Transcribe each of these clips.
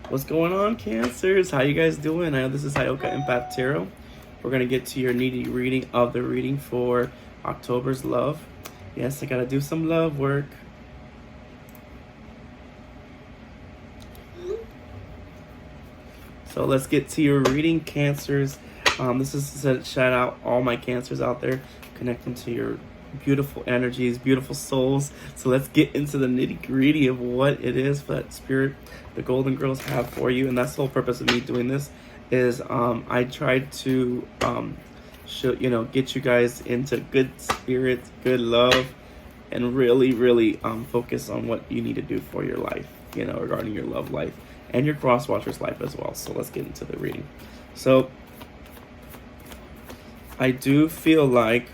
What's going on, Cancers? How you guys doing? I know this is Heyoka Empath Tarot. We're gonna get to your needy reading of the reading for October's love. Yes, I gotta do some love work. So let's get to your reading, Cancers. This is to shout out all my Cancers out there, connecting to your beautiful energies, beautiful souls. So let's get into the nitty gritty of what it is for that spirit the Golden Girls have for you. And that's the whole purpose of me doing this is I tried to show, get you guys into good spirits, good love, and really focus on what you need to do for your life, regarding your love life and your cross-watcher's life as well. So let's get into the reading. So I do feel like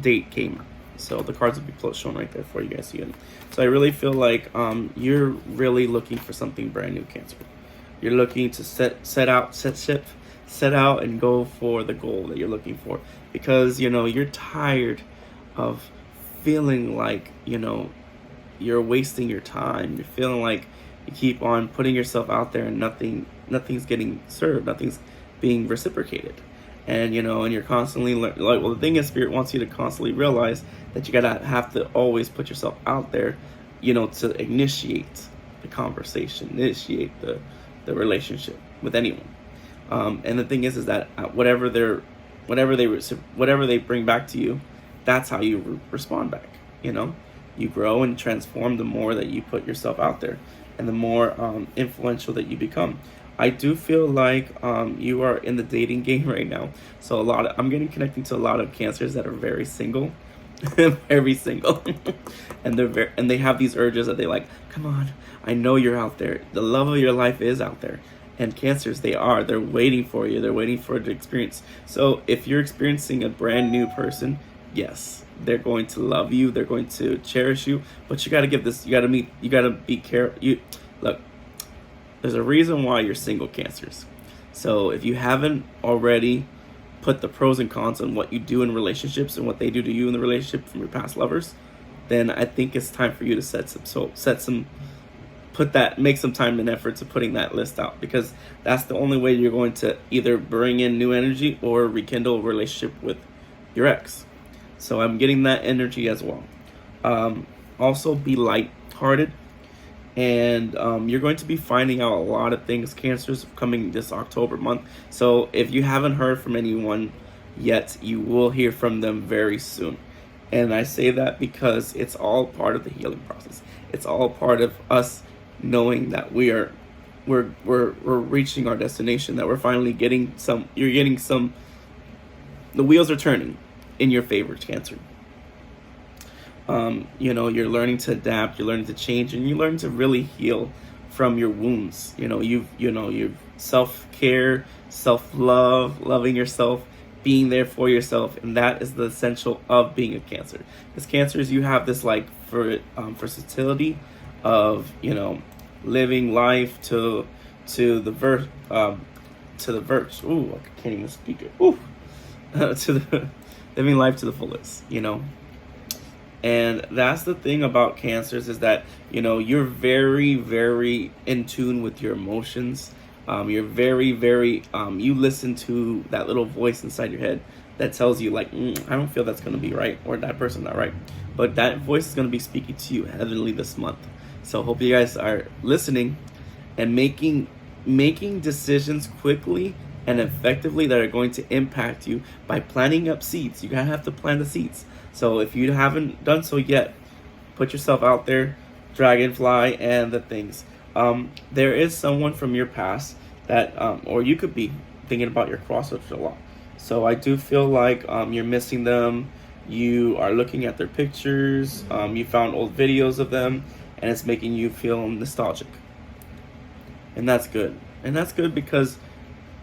date came. So the cards will be shown right there for you guys to see. So I really feel like you're really looking for something brand new, Cancer. You're looking to set out and go for the goal that you're looking for, because you're tired of feeling like you're wasting your time. You're feeling like you keep on putting yourself out there and nothing's getting served, nothing's being reciprocated. And and you're constantly the thing is, Spirit wants you to constantly realize that you have to always put yourself out there, to initiate the conversation, initiate the relationship with anyone. And the thing is that whatever they bring back to you, that's how you respond back. You grow and transform the more that you put yourself out there, and the more influential that you become. I do feel like you are in the dating game right now. So I'm getting connecting to a lot of Cancers that are very single, very single, and they have these urges that they like. Come on, I know you're out there. The love of your life is out there, and Cancers, they're waiting for you. They're waiting for the experience. So if you're experiencing a brand new person, yes, they're going to love you. They're going to cherish you. But you got to give this. You got to be careful. Look. There's a reason why you're single, Cancers. So if you haven't already put the pros and cons on what you do in relationships and what they do to you in the relationship from your past lovers, then I think it's time for you to make some time and effort to putting that list out, because that's the only way you're going to either bring in new energy or rekindle a relationship with your ex. So I'm getting that energy as well. Also, be light-hearted. And you're going to be finding out a lot of things, Cancers, coming this October month. So if you haven't heard from anyone yet, you will hear from them very soon. And I say that because it's all part of the healing process. It's all part of us knowing that we're reaching our destination, that we're finally getting some. The wheels are turning in your favor, Cancer. You're learning to adapt, you're learning to change, and you're learning to really heal from your wounds. You've self-care, self-love, loving yourself, being there for yourself, and that is the essential of being a Cancer. As Cancers, you have this versatility of living life to the verge. Ooh, I can't even speak it. Ooh, living life to the fullest. And that's the thing about Cancers, is that you're very in tune with your emotions. You're very you listen to that little voice inside your head that tells you like, I don't feel that's going to be right, or that person's not right. But that voice is going to be speaking to you heavenly this month. So hope you guys are listening and making decisions quickly and effectively that are going to impact you by planting up seeds. You're going to have to plant the seeds. So if you haven't done so yet, put yourself out there, dragonfly, and the things. There is someone from your past that, or you could be thinking about your crossovers a lot. So I do feel like you're missing them. You are looking at their pictures. You found old videos of them, and it's making you feel nostalgic. And that's good. And that's good because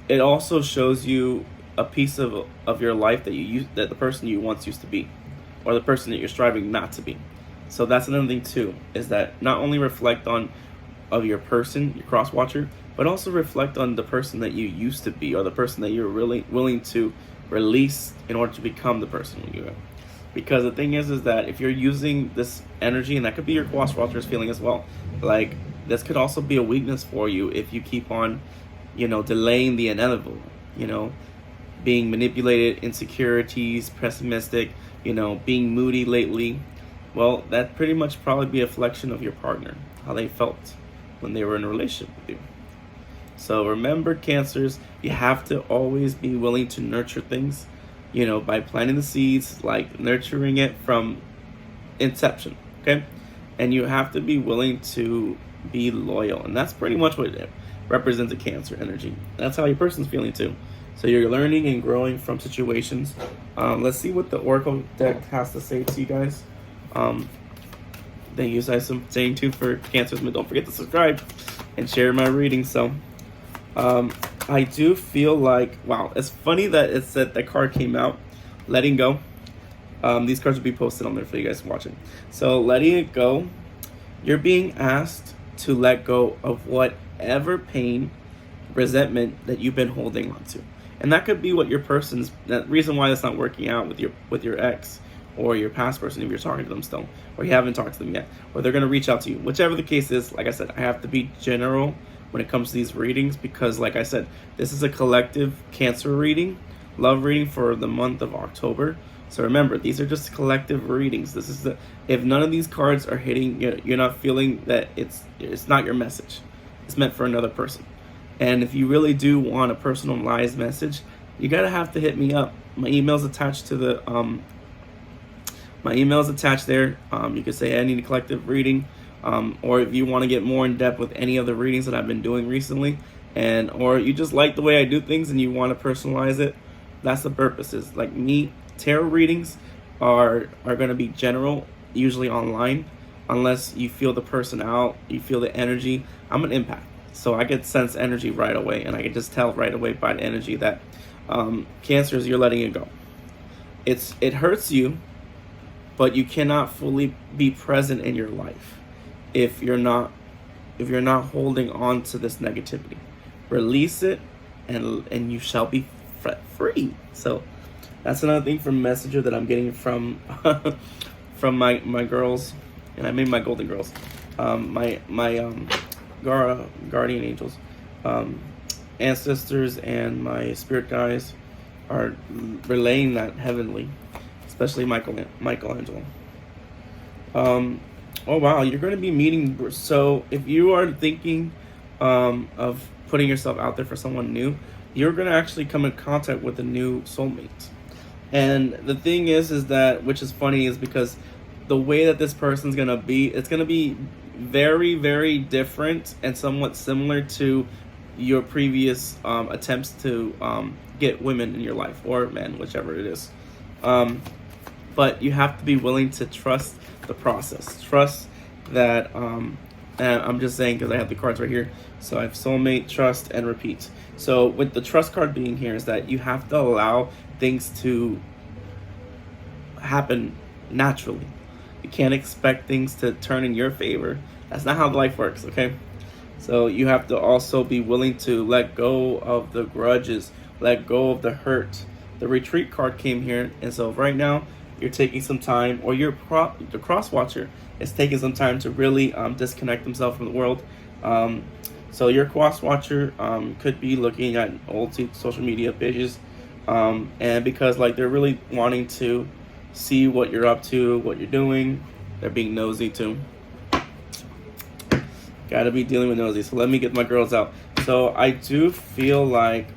it also shows you a piece of your life that the person you once used to be, or the person that you're striving not to be. So that's another thing too, is that not only reflect on of your person, your cross watcher, but also reflect on the person that you used to be, or the person that you're really willing to release in order to become the person you are. Because the thing is that if you're using this energy, and that could be your cross watcher's feeling as well, like this could also be a weakness for you if you keep on, delaying the inevitable, being manipulated, insecurities, pessimistic, being moody lately. Well, that pretty much probably be a reflection of your partner, how they felt when they were in a relationship with you. So remember, Cancers, you have to always be willing to nurture things, by planting the seeds, like nurturing it from inception, okay? And you have to be willing to be loyal. And that's pretty much what it represents, a Cancer energy. That's how your person's feeling too. So you're learning and growing from situations. Let's see what the Oracle deck has to say to you guys. Thank you guys for staying tuned for Cancers. But don't forget to subscribe and share my reading. So I do feel like, wow, it's funny that it said that card came out, letting go. These cards will be posted on there for you guys watching. So letting it go, you're being asked to let go of whatever pain, resentment that you've been holding on to. And that could be what your person's, that reason why it's not working out with your ex or your past person, if you're talking to them still, or you haven't talked to them yet, or they're going to reach out to you. Whichever the case is, like I said, I have to be general when it comes to these readings, because like I said, this is a collective Cancer reading, love reading for the month of October. So remember, these are just collective readings. This is if none of these cards are hitting, you're not feeling that it's not your message. It's meant for another person. And if you really do want a personalized message, you gotta have to hit me up. My email's attached to the my email's attached there. You could say I need a collective reading, or if you want to get more in depth with any of the readings that I've been doing recently, or you just like the way I do things and you want to personalize it. That's the purpose. Is like me. Tarot readings are going to be general, usually online, unless you feel the person out, you feel the energy. I'm an empath, so I get sense energy right away, and I can just tell right away by the energy that Cancers, you're letting it go. It hurts you, but you cannot fully be present in your life if you're not holding on to this negativity. Release it, and you shall be free. So that's another thing from Messenger that I'm getting from from my girls, and I mean my golden girls, my guardian angels, ancestors, and my spirit guides are relaying that heavenly, especially Michelangelo. Oh wow, you're going to be meeting. So if you are thinking of putting yourself out there for someone new, you're going to actually come in contact with a new soulmate. And the thing is that, which is funny, is because the way that this person's going to be, it's going to be very, very different and somewhat similar to your previous attempts to get women in your life, or men, whichever it is. But you have to be willing to trust the process. Trust that, and I'm just saying because I have the cards right here. So I have soulmate, trust, and repeat. So with the trust card being here is that you have to allow things to happen naturally. You can't expect things to turn in your favor. That's not how life works, okay? So you have to also be willing to let go of the grudges, let go of the hurt. The retreat card came here, and so right now you're taking some time, or the cross watcher is taking some time to really disconnect themselves from the world. So your cross watcher could be looking at old social media pages, and because like they're really wanting to see what you're up to, what you're doing, they're being nosy too. Gotta be dealing with nosy. So let me get my girls out. So I do feel like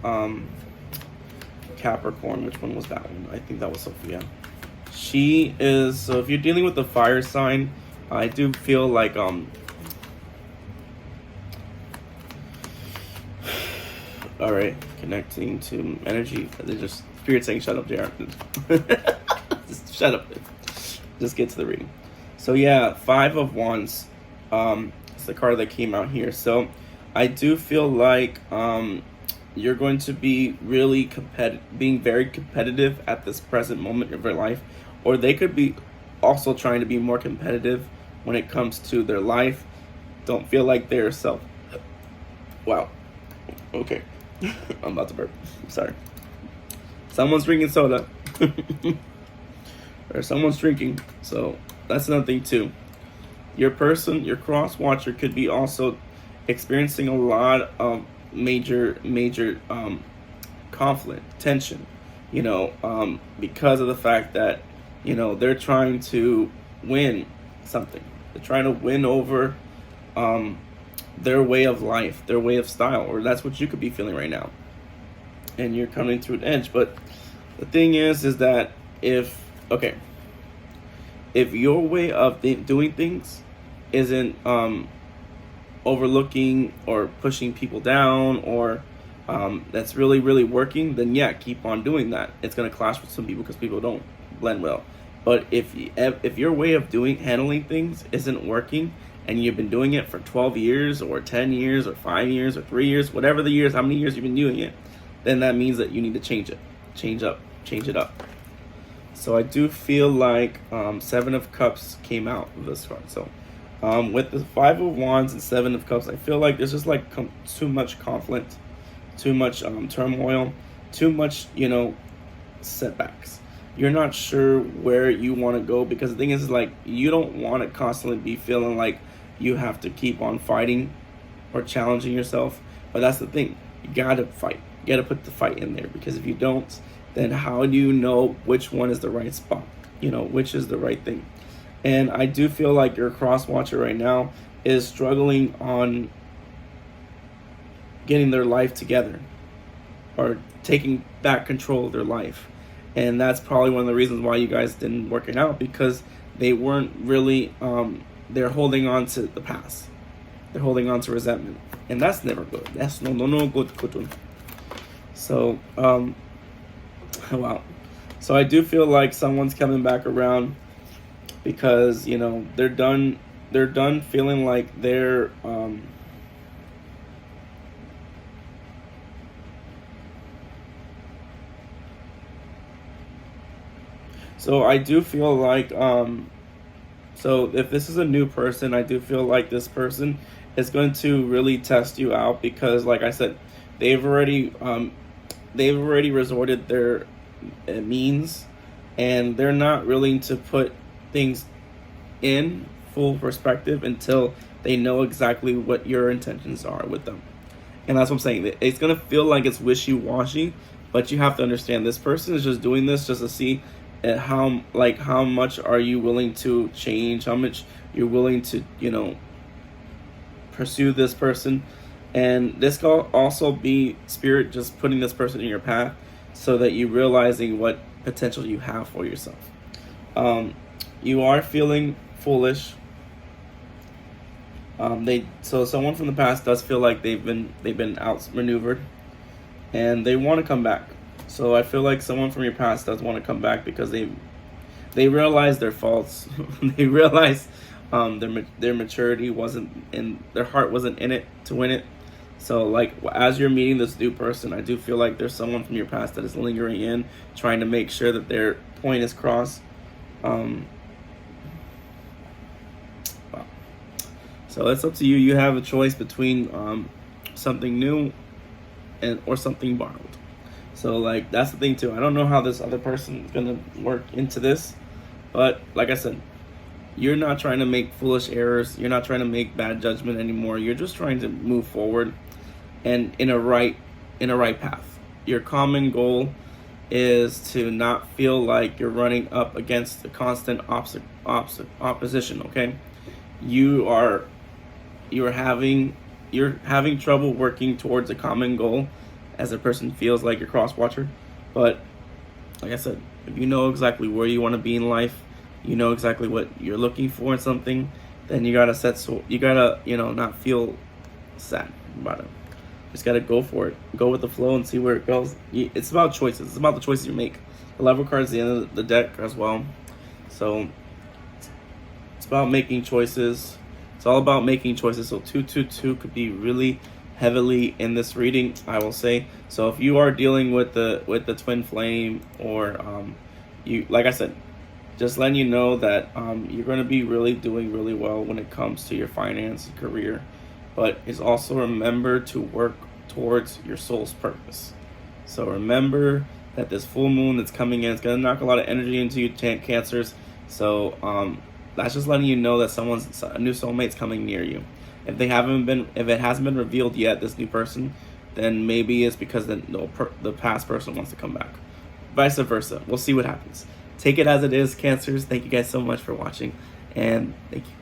Capricorn. Which one was that one? I think that was Sophia. She is. So if you're dealing with the fire sign, I do feel like all right, connecting to energy. They're just spirit saying, "Shut up, JR." Just shut up. Just get to the reading. So yeah, 5 of Wands. It's the card that came out here. So I do feel like you're going to be really being very competitive at this present moment of your life, or they could be also trying to be more competitive when it comes to their life. Don't feel like they're self. Wow. Okay. I'm about to burp. Sorry. Someone's drinking soda. Or someone's drinking. So that's another thing too. your person, your cross watcher, could be also experiencing a lot of major conflict, tension, because of the fact that, they're trying to win something. They're trying to win over their way of life, their way of style, or that's what you could be feeling right now. And you're coming to an edge. But the thing is that if your way of doing things isn't overlooking or pushing people down, or that's really, really working, then yeah, keep on doing that. It's going to clash with some people because people don't blend well. But if your way of handling things isn't working, and you've been doing it for 12 years or 10 years or 5 years or 3 years, whatever the years, how many years you've been doing it, then that means that you need to change it up. So I do feel like Seven of Cups came out of this card. So with the Five of Wands and Seven of Cups, I feel like there's just like too much conflict, too much turmoil, too much, setbacks. You're not sure where you want to go, because the thing is like, you don't want to constantly be feeling like you have to keep on fighting or challenging yourself. But that's the thing. You got to fight. You got to put the fight in there, because if you don't, then how do you know which one is the right spot? Which is the right thing? And I do feel like your cross watcher right now is struggling on getting their life together, or taking back control of their life. And that's probably one of the reasons why you guys didn't work it out, because they weren't really, they're holding on to the past. They're holding on to resentment. And that's never good. That's no good. So, wow. So I do feel like someone's coming back around, because, they're done feeling like they're, so I do feel like, so if this is a new person, I do feel like this person is going to really test you out, because like I said, they've already resorted their means, and they're not willing to put things in full perspective until they know exactly what your intentions are with them. And that's what I'm saying. It's going to feel like it's wishy-washy, but you have to understand, this person is just doing this just to see how much are you willing to change, how much you're willing to pursue this person. And this can also be spirit just putting this person in your path, so that you're realizing what potential you have for yourself. You are feeling foolish. So someone from the past does feel like they've been outmaneuvered, and they want to come back. So I feel like someone from your past does want to come back, because they realize their faults. They realize their maturity wasn't in, their heart wasn't in it to win it. So like, as you're meeting this new person, I do feel like there's someone from your past that is lingering in, trying to make sure that their point is crossed. Wow. So it's up to you. You have a choice between something new or something borrowed. So like, that's the thing too. I don't know how this other person is gonna work into this, but like I said, you're not trying to make foolish errors. You're not trying to make bad judgment anymore. You're just trying to move forward and in a right path. Your common goal is to not feel like you're running up against the constant opposition. Okay, you're having trouble working towards a common goal, as a person feels like your cross watcher. But like I said, if you know exactly where you want to be in life, you know exactly what you're looking for in something, then you gotta not feel sad about it. Just gotta go for it. Go with the flow and see where it goes. It's about choices. It's about the choices you make. The Level card's the end of the deck as well. So it's about making choices. It's all about making choices. So 222 could be really heavily in this reading, I will say. So if you are dealing with the twin flame, or you, like I said, just letting you know that you're going to be really doing really well when it comes to your finance and career. But it's also, remember to work towards your soul's purpose. So remember that this full moon that's coming in is going to knock a lot of energy into you, Cancers. So That's just letting you know that a new soulmate's coming near you. If it hasn't been revealed yet, this new person, then maybe it's because the past person wants to come back. Vice versa. We'll see what happens. Take it as it is, Cancers. Thank you guys so much for watching, and thank you.